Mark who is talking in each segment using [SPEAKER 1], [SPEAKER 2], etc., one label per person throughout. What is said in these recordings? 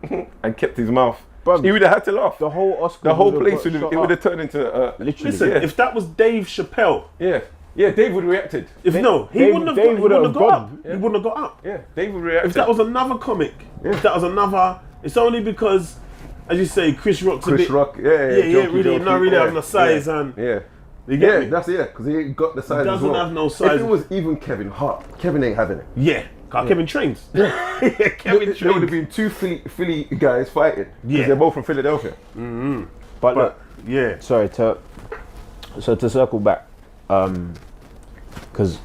[SPEAKER 1] and kept his mouth,
[SPEAKER 2] Bruv,
[SPEAKER 1] he would have had to laugh.
[SPEAKER 2] The whole Oscar,
[SPEAKER 1] The whole place would have turned into
[SPEAKER 2] literally.
[SPEAKER 3] Listen, if that was Dave Chappelle,
[SPEAKER 1] yeah, Dave would have reacted.
[SPEAKER 3] he wouldn't have got up.
[SPEAKER 1] Yeah.
[SPEAKER 3] He wouldn't have got up.
[SPEAKER 1] Yeah, Dave would react.
[SPEAKER 3] If that was another comic, if that was another, it's only because, as you say, Chris Rock's a bit.
[SPEAKER 1] Rock,
[SPEAKER 3] really, not really having the size and.
[SPEAKER 1] Yeah.
[SPEAKER 3] You get me?
[SPEAKER 1] That's because he ain't got the size.
[SPEAKER 3] He doesn't
[SPEAKER 1] as well.
[SPEAKER 3] have no size.
[SPEAKER 1] If it was even Kevin Hart, Kevin ain't having it.
[SPEAKER 3] Yeah, Kevin trains. Kevin
[SPEAKER 1] There would
[SPEAKER 3] trains.
[SPEAKER 1] have been two Philly guys fighting.
[SPEAKER 3] Yeah.
[SPEAKER 1] They're both from Philadelphia.
[SPEAKER 2] But look,
[SPEAKER 3] yeah.
[SPEAKER 2] sorry to circle back, because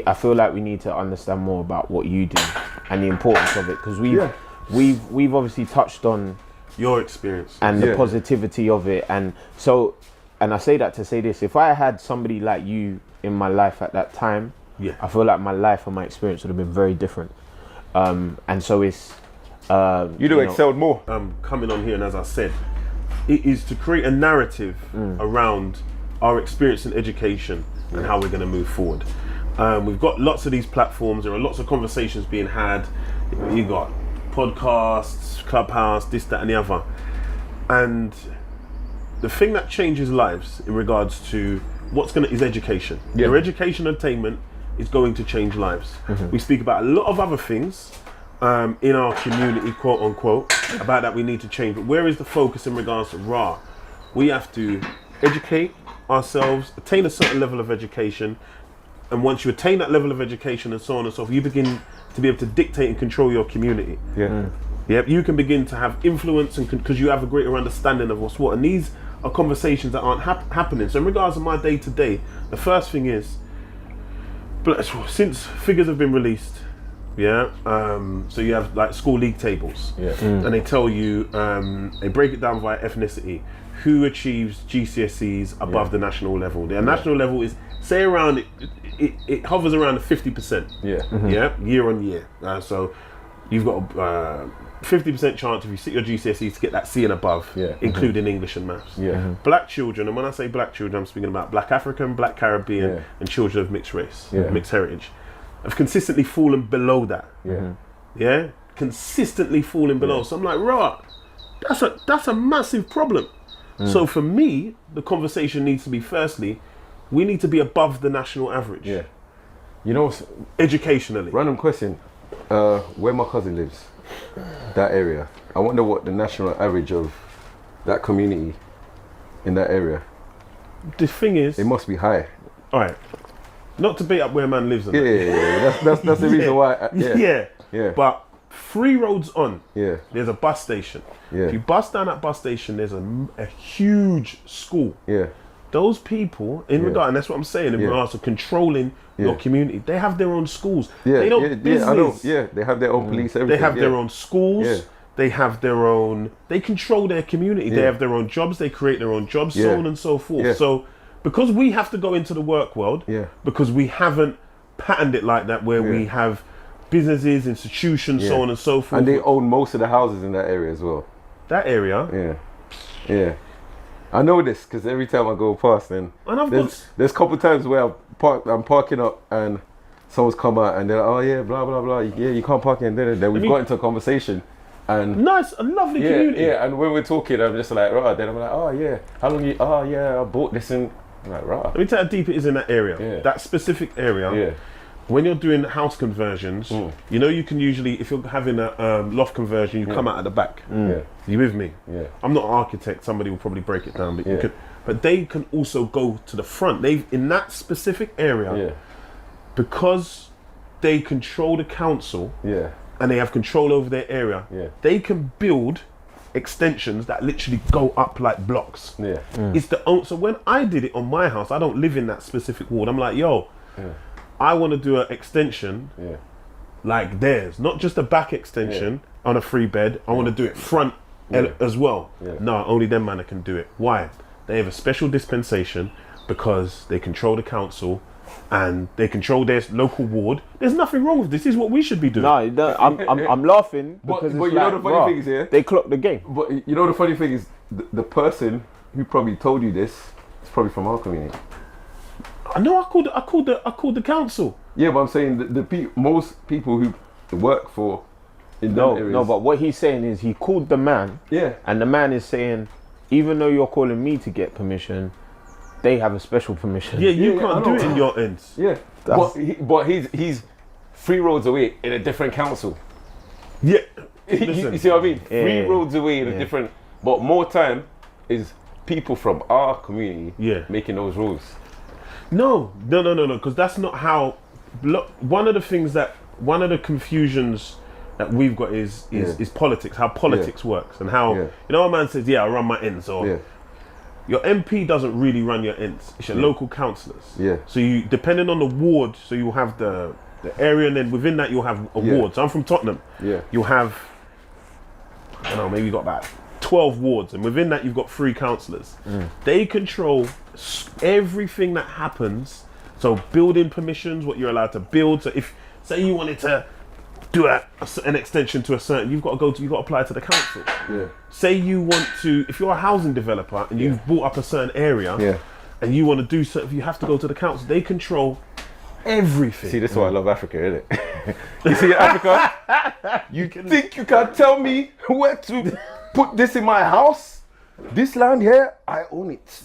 [SPEAKER 2] I feel like we need to understand more about what you do and the importance of it, because we've obviously touched on
[SPEAKER 3] Your experience
[SPEAKER 2] and the positivity of it, and I say that to say this: if I had somebody like you in my life at that time, I feel like my life and my experience would have been very different. And so it's
[SPEAKER 1] You'd have excelled more.
[SPEAKER 3] Coming on here, and as I said, it is to create a narrative around our experience in education and how we're going to move forward. We've got lots of these platforms. There are lots of conversations being had. You got podcasts, Clubhouse, this, that, and the other. And the thing that changes lives in regards to is education. Your education attainment is going to change lives. We speak about a lot of other things in our community, quote unquote, about that we need to change. But where is the focus in regards to we have to educate ourselves, attain a certain level of education, and once you attain that level of education and so on and so forth, you begin to be able to dictate and control your community. You can begin to have influence and because you have a greater understanding of what's what, and these are conversations that aren't happening. So in regards to my day to day, the first thing is, since figures have been released, so you have like school league tables, and they tell you, they break it down via ethnicity, who achieves GCSEs above the national level. The national level is, say, around it hovers around the 50%. Year on year. So you've got a 50% chance if you sit your GCSEs to get that C and above, including English and maths. Black children, and when I say black children, I'm speaking about Black African, Black Caribbean, and children of mixed race, mixed heritage, have consistently fallen below that. Consistently falling below. So I'm like, that's a massive problem. So for me, the conversation needs to be, firstly, we need to be above the national average.
[SPEAKER 1] You know,
[SPEAKER 3] educationally.
[SPEAKER 1] Random question. Where my cousin lives, that area, I wonder what the national average of that community in that area.
[SPEAKER 3] The thing is,
[SPEAKER 1] it must be high.
[SPEAKER 3] All right, not to beat up where man lives.
[SPEAKER 1] That's the reason why.
[SPEAKER 3] But 3 roads on, there's a bus station. If you bus down that bus station, there's a huge school. Those people, in regard, and that's what I'm saying, in regards to controlling your community, they have their own schools. They don't business.
[SPEAKER 1] I know. They have their own police, everything.
[SPEAKER 3] They have their own schools. They have their own, they control their community. They have their own jobs, they create their own jobs, so on and so forth. So, because we have to go into the work world, because we haven't patterned it like that, where we have businesses, institutions, so on and so forth.
[SPEAKER 1] And they own most of the houses in that area as well.
[SPEAKER 3] That area?
[SPEAKER 1] Yeah. I know this because every time I go past, and there's a couple times where I'm parking up and someone's come out and they're like, oh yeah, blah blah blah, you can't park in there. Then we've got into a conversation, and
[SPEAKER 3] a lovely community.
[SPEAKER 1] And when we're talking, I'm just like, right. Then I'm like, oh yeah, how long you? Oh yeah, I bought this, and I'm like, right.
[SPEAKER 3] Let me tell you how deep it is in that area. That specific area. When you're doing house conversions, you know, you can usually, if you're having a loft conversion, you come out at the back. You with me? I'm not an architect. Somebody will probably break it down, but you could. But they can also go to the front. They've in that specific area, because they control the council. And they have control over their area. They can build extensions that literally go up like blocks. It's so when I did it on my house, I don't live in that specific ward. I'm like, I want to do an extension like theirs, not just a back extension on a 3-bed. I want to do it front as well. No, only them man can do it. Why? They have a special dispensation because they control the council and they control their local ward. There's nothing wrong with this. This is what we should be doing.
[SPEAKER 2] No, I'm laughing because
[SPEAKER 1] but you know the funny thing is,
[SPEAKER 2] they clocked the game.
[SPEAKER 1] But you know the funny thing is, the person who probably told you this is probably from our community.
[SPEAKER 3] I know. I called the council.
[SPEAKER 1] Yeah, but I'm saying most people who work for in
[SPEAKER 2] No,
[SPEAKER 1] them areas.
[SPEAKER 2] no, but what he's saying is he called the man,
[SPEAKER 1] Yeah.
[SPEAKER 2] and the man is saying, even though you're calling me to get permission, they have a special permission.
[SPEAKER 3] Yeah, you
[SPEAKER 1] Yeah,
[SPEAKER 3] can't
[SPEAKER 1] I
[SPEAKER 3] do
[SPEAKER 1] know.
[SPEAKER 3] it in your ends.
[SPEAKER 1] Yeah. But he's 3 roads away in a different council.
[SPEAKER 3] Yeah.
[SPEAKER 1] You see what I mean?
[SPEAKER 2] Yeah.
[SPEAKER 1] 3 roads away in a
[SPEAKER 2] Yeah.
[SPEAKER 1] different. But more time is people from our community
[SPEAKER 3] Yeah.
[SPEAKER 1] making those rules.
[SPEAKER 3] No, because that's not how. Look, one of the confusions that we've got is politics, how politics works, and how
[SPEAKER 1] Yeah.
[SPEAKER 3] a man says, "Yeah, I run my ends," or
[SPEAKER 1] Yeah.
[SPEAKER 3] your MP doesn't really run your ends. It's your local councillors.
[SPEAKER 1] Yeah.
[SPEAKER 3] So you, depending on the ward, so you'll have the area, and then within that you'll have a ward. So I'm from Tottenham.
[SPEAKER 1] Yeah.
[SPEAKER 3] You'll have, I don't know, maybe you've got about 12 wards, and within that you've got 3 councillors. They control everything that happens. So building permissions, what you're allowed to build. So if, say you wanted to do an extension to a certain, you've got to apply to the council.
[SPEAKER 1] Yeah.
[SPEAKER 3] Say you want to, if you're a housing developer and you've bought up a certain area,
[SPEAKER 1] Yeah.
[SPEAKER 3] and you want to do something, you have to go to the council. They control everything.
[SPEAKER 1] See, this is why I love Africa, isn't it? You see, Africa, you think you can tell me where to put this in my house? This land here, I own it.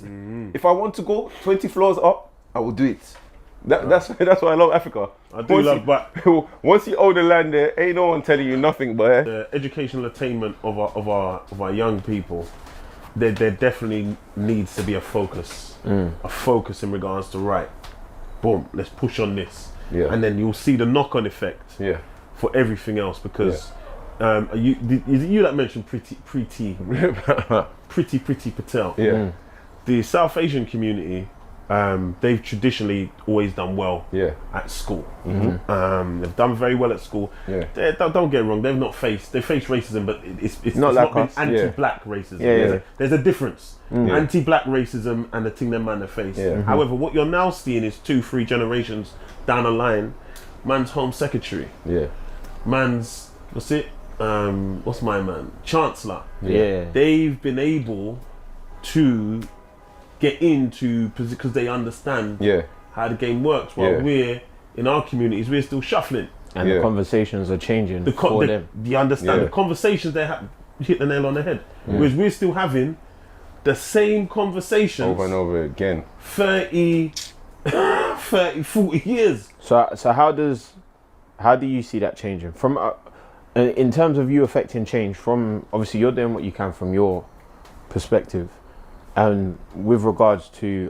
[SPEAKER 1] If I want to go 20 floors up, I will do it. That's why I love Africa.
[SPEAKER 3] I do love, but
[SPEAKER 1] once you own the land there, ain't no one telling you nothing, but
[SPEAKER 3] the educational attainment of our young people, there definitely needs to be a focus in regards to, right, boom, let's push on this, and then you'll see the knock-on effect for everything else, because you that mentioned Priti Patel. The South Asian community, they've traditionally always done well at school. They've done very well at school. Don't get it wrong, they faced racism, but it's
[SPEAKER 2] Not
[SPEAKER 3] not
[SPEAKER 2] like
[SPEAKER 3] been
[SPEAKER 2] us.
[SPEAKER 3] anti-black racism. There's a difference. Anti-black racism and the thing that man face. However, what you're now seeing is 2-3 generations down the line, man's home secretary, man's what's my man, chancellor. They've been able to get into, because they understand how the game works, while we're in our communities, we're still shuffling,
[SPEAKER 2] and the conversations are changing for them.
[SPEAKER 3] You understand, the conversations they have hit the nail on the head, whereas we're still having the same conversations
[SPEAKER 1] over and over again.
[SPEAKER 3] 30, 40 years.
[SPEAKER 2] So how do you see that changing from in terms of you affecting change? From obviously you're doing what you can from your perspective, and with regards to